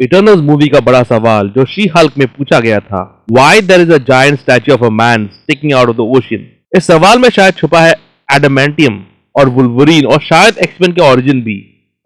Eternals movie का बड़ा सवाल जो शी हल्क में पूछा गया था, why there is a giant statue of a man sticking out of the ocean. इस सवाल में शायद छुपा है एडामेंटियम और वुल्वरीन और शायद एक्समैन के ओरिजिन भी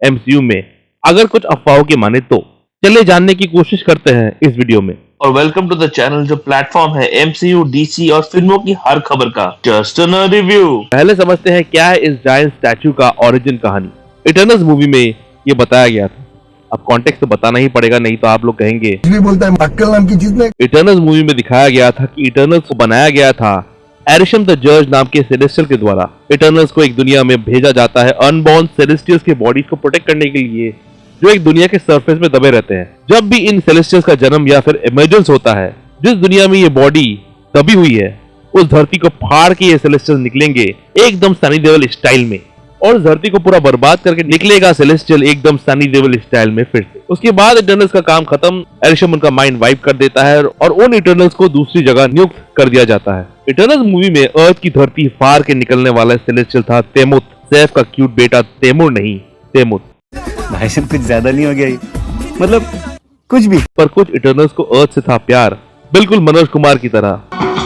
एमसीयू में, अगर कुछ अफवाहों की माने तो। चलिए जानने की कोशिश करते हैं इस वीडियो में। और वेलकम टू द चैनल जो प्लेटफॉर्म है एमसीयू, डीसी और फिल्मों की हर खबर का जस्ट अ रिव्यू। पहले समझते हैं क्या है इस जायंट स्टैच्यू का ओरिजिन कहानी। इटर्नल्स मूवी में ये बताया गया था। अब कॉन्टेक्स्ट तो बताना ही पड़ेगा, नहीं तो आप लोग कहेंगे भी बोलता है अक्कल नाम की चीज नहीं। इटर्नल्स मूवी में दिखाया गया था कि इटर्नल्स को बनाया गया था एरिशम द जज नाम के सेलेस्टियल के द्वारा। इटर्नल्स को एक दुनिया में भेजा जाता है अनबॉर्न सेलेस्टियल्स के बॉडीज को प्रोटेक्ट करने के लिए, जो एक दुनिया के सरफेस में दबे रहते हैं। जब भी इन सेलेस्टियल्स का जन्म या फिर इमर्जेंस होता है, जिस दुनिया में ये बॉडी दबी हुई है उस धरती को फाड़ के ये सेलेस्टियल्स निकलेंगे एकदम सनी देओल स्टाइल में, और उस धरती को पूरा बर्बाद करके निकलेगा सेलेस्टियल एकदम सनी देओल स्टाइल में फिर से। उसके बाद इटर्नल्स का काम खत्म, एरिशम उनका माइंड वाइप कर देता है और उन इटर्नल्स को दूसरी जगह नियुक्त कर दिया जाता है। इटर्नल्स मूवी में अर्थ की धरती फाड़ के निकलने वाला सेलेस्टियल था तेमुत, सैफ का क्यूट बेटा तेमुर नहीं तेमुत। भाई साहब कुछ ज्यादा नहीं हो गया ये? मतलब कुछ भी। पर कुछ इटर्नल्स को अर्थ से था प्यार, बिल्कुल मनोज कुमार की तरह।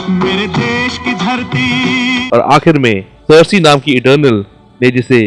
मेरे देश की धरती। और आखिर में सर्सी नाम की इटर्नल ने, जिसे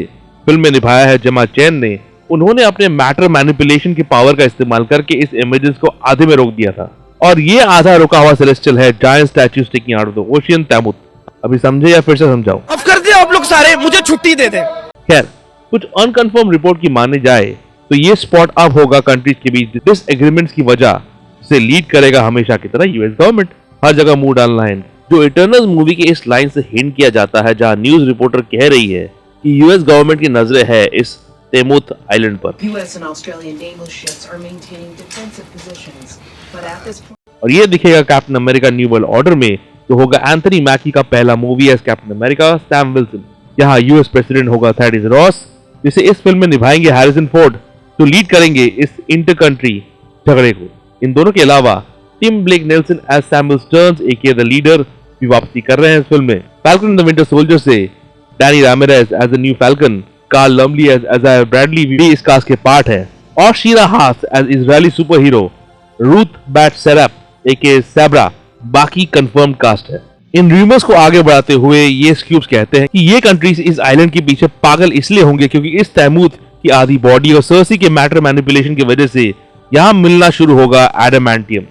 फिल्म में निभाया है जेमा चैन ने, उन्होंने अपने मैटर मैनिपुलेशन की पावर का इस्तेमाल करके इस इमेजेस को आधे में रोक दिया था। और ये आधा रुका हुआ सेलेस्टियल है giant statue sticking out of the ocean तेमुत। अभी समझे या फिर से समझाऊं? अब कर दिया आप लोग सारे, मुझे छुट्टी दे दे। खैर, कुछ अनकंफर्म रिपोर्ट की माने जाए तो ये स्पॉट अप होगा कंट्रीज के बीच डिसएग्रीमेंट्स की वजह से लीड करेगा हमेशा की तरह यूएस गवर्नमेंट। हर जगह मुंह डालना है। जो इटर्नल्स मूवी के इस लाइन से हिंट किया जाता है, जहां न्यूज रिपोर्टर कह रही है कि यूएस गवर्नमेंट की नजरें है इस तेमुत आइलैंड पर। US and Australian naval ships are maintaining defensive positions, but at this point और ये दिखेगा Captain America new world order में, जो होगा एंथनी मैकी का पहला movie as Captain America Sam Wilson. यहाँ यूएस प्रेसिडेंट होगा थैडिस रॉस, जिसे इस फिल्म में निभाएंगे हैरिसन फोर्ड, जो लीड करेंगे इस इंटर कंट्री झगड़े को। इन दोनों के अलावा Tim Blake Nelson as Samuel Sterns aka the leader भी वापसी कर रहे हैं इस फिल्म में। Falcon and the Winter Soldier से Danny Ramirez as the new Falcon, Carl Lumbly as Isaiah Bradley भी इस कास्ट के पार्ट है, और Shira Haas as Israeli superhero Ruth Bat Seraph aka Sabra बाकी कंफर्म कास्ट है। इन rumours को आगे बढ़ाते हुए ये स्क्यूब्स कहते हैं कि ये कंट्रीज इस आइलैंड के पीछे पागल इसलिए होंगे क्योंकि इस तैमूत की आधी बॉडी और सर्सी के मैटर मैनिपुलेशन की वजह से यहाँ मिलना शुरू होगा एडामेंटियम।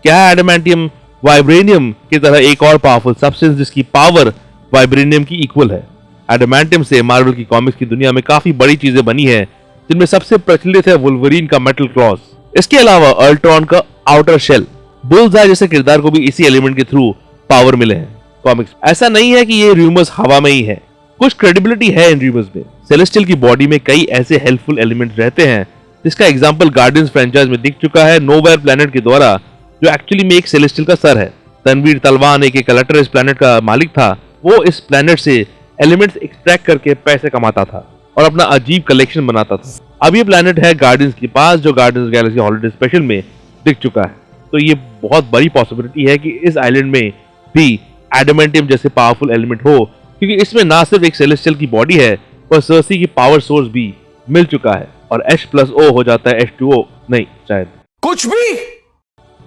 क्या है एडामेंटियम? वाइब्रेनियम की तरह एक और पावरफुल सब्सटेंस जिसकी पावर वाइब्रेनियम की इक्वल है। एडामेंटियम से मार्वल की कॉमिक्स की दुनिया में काफी बड़ी चीजें बनी है, जिनमें सबसे प्रचलित है वुल्वरीन का मेटल क्लॉज। इसके अलावा अल्ट्रॉन का आउटर शेल, बुल्सआई जैसे किरदार को भी इसी एलिमेंट के थ्रू पावर मिले हैं कॉमिक्स। ऐसा नहीं है कि ये रूमर्स हवा में ही है, कुछ क्रेडिबिलिटी है इन रूमर्स में। सेलेस्टियल की बॉडी में कई ऐसे हेल्पफुल एलिमेंट्स रहते हैं, जिसका एग्जांपल गार्डियंस फ्रेंचाइज में दिख चुका है नोवेयर प्लैनेट के द्वारा, जो एक्चुअली में एक सेलेस्टियल का सर है। तनवीर तलवान एक कलेक्टर इस प्लैनेट का मालिक था। वो इस प्लैनेट से एलिमेंट्स एक्सट्रैक्ट करके पैसे कमाता था और अपना अजीब कलेक्शन बनाता था। अब ये प्लैनेट है गार्डियंस के पास, जो गार्डियंस गैलेक्सी हॉलिडे स्पेशल में दिख चुका है। तो ये बहुत बड़ी पॉसिबिलिटी है कि इस आइलैंड में भी एडामेंटियम जैसे पावरफुल एलिमेंट हो, क्योंकि इसमें ना सिर्फ एक सेलेस्टियल की बॉडी है पर सर्सी की पावर सोर्स भी मिल चुका है, और H+O हो जाता है H2O नहीं शायद कुछ भी।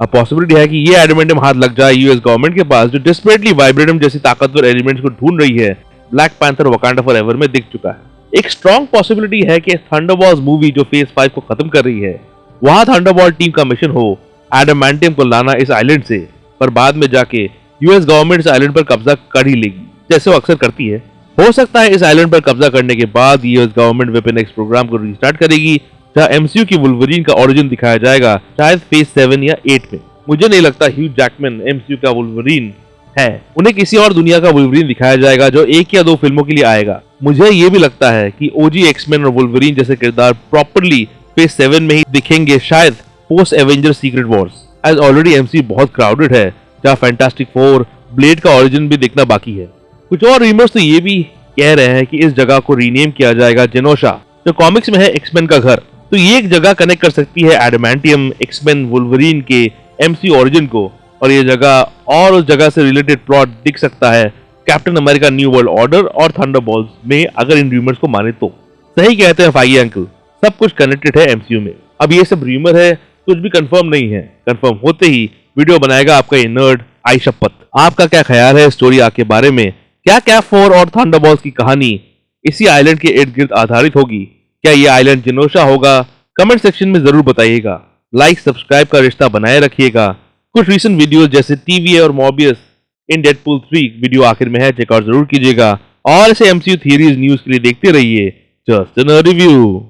अब पॉसिबिलिटी है कि ये एडामेंटियम हाथ लग जाए यूएस गवर्नमेंट के पास, जो डिस्परेटली वाइब्रेनियम जैसी ताकतवर एलिमेंट्स को ढूंढ रही है। ब्लैक पैंथर वकांडा फॉरएवर में दिख चुका है। एक स्ट्रॉन्ग पॉसिबिलिटी है कि थंडरबॉल्ट मूवी जो फेज 5 को खत्म कर रही है, वहां थंडरबॉल्ट टीम का मिशन हो एडामेंटियम को लाना इस आइलैंड से, पर बाद में जाके यूएस गवर्नमेंट इस आइलैंड पर कब्जा कर ही लेगी, जैसे वो अक्सर करती है। हो सकता है इस आइलैंड पर कब्जा करने के बाद US government weapon X program को रिस्टार्ट करेगी, जहां एमसीयू की वुल्वरीन का ओरिजिन दिखाया जाएगा, शायद फेज 7 या 8 में। मुझे नहीं लगता ह्यू जैकमैन एमसीयू का वुल्वरीन है। उन्हें किसी और दुनिया का वुल्वरीन दिखाया जाएगा जो 1 या 2 फिल्मों के लिए आएगा। मुझे ये भी लगता है कि ओजी एक्समैन और वुल्वरीन जैसे किरदार प्रॉपर्ली फेज 7 में ही दिखेंगे, शायद post Avenger Secret Wars, as already MCU बहुत क्राउडेड है, जहां फैंटास्टिक फोर, ब्लेड का ओरिजिन भी दिखना बाकी है। कुछ और रूमर्स तो ये भी कह रहे हैं कि इस जगह को रीनेम किया जाएगा जेनोशा, जो कॉमिक्स में है एक्समैन का घर। तो ये एक जगह कनेक्ट कर सकती है एडामेंटियम, एक्समैन, वुल्वरीन के एमसीयू ओरिजिन को, और ये जगह और उस जगह से रिलेटेड प्लॉट दिख सकता है captain America new world order और थंडरबॉल्ट्स में, अगर इन रूमर्स को माने तो। सही कहते हैं फाइगी अंकल, सब कुछ कनेक्टेड है एमसीयू में। अब ये सब रूमर है, कुछ भी कंफर्म नहीं है। कंफर्म होते ही वीडियो बनाएगा आपका ये नर्ड, आई शपथ। आपका क्या ख्याल है स्टोरी आर्क के बारे में? क्या कैप 4 और थंडरबॉल्ट्स की कहानी इसी आइलैंड के इर्द गिर्द आधारित होगी? क्या ये आइलैंड जिनोशा होगा? कमेंट सेक्शन में जरूर बताइएगा। लाइक सब्सक्राइब का रिश्ता बनाए रखिएगा। कुछ रीसेंट वीडियोस जैसे TVA और मॉर्बियस इन डेडपूल 3 वीडियो आखिर में है, चेकआउट जरूर कीजिएगा। और ऐसे MCU थियरीज न्यूज के लिए देखते रहिए just in review.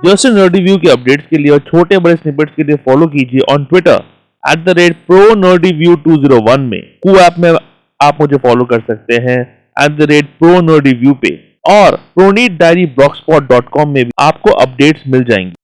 Just in review के अपडेट्स के लिए और छोटे बड़े स्निपेट्स के लिए फॉलो कीजिए ऑन ट्विटर @ProNerdReview201 में। कू ऐप में आप मुझे फॉलो कर सकते हैं @ProNerdReview पे, और प्रोनीट डायरी blogspot.com में भी आपको अपडेट्स मिल जाएंगे।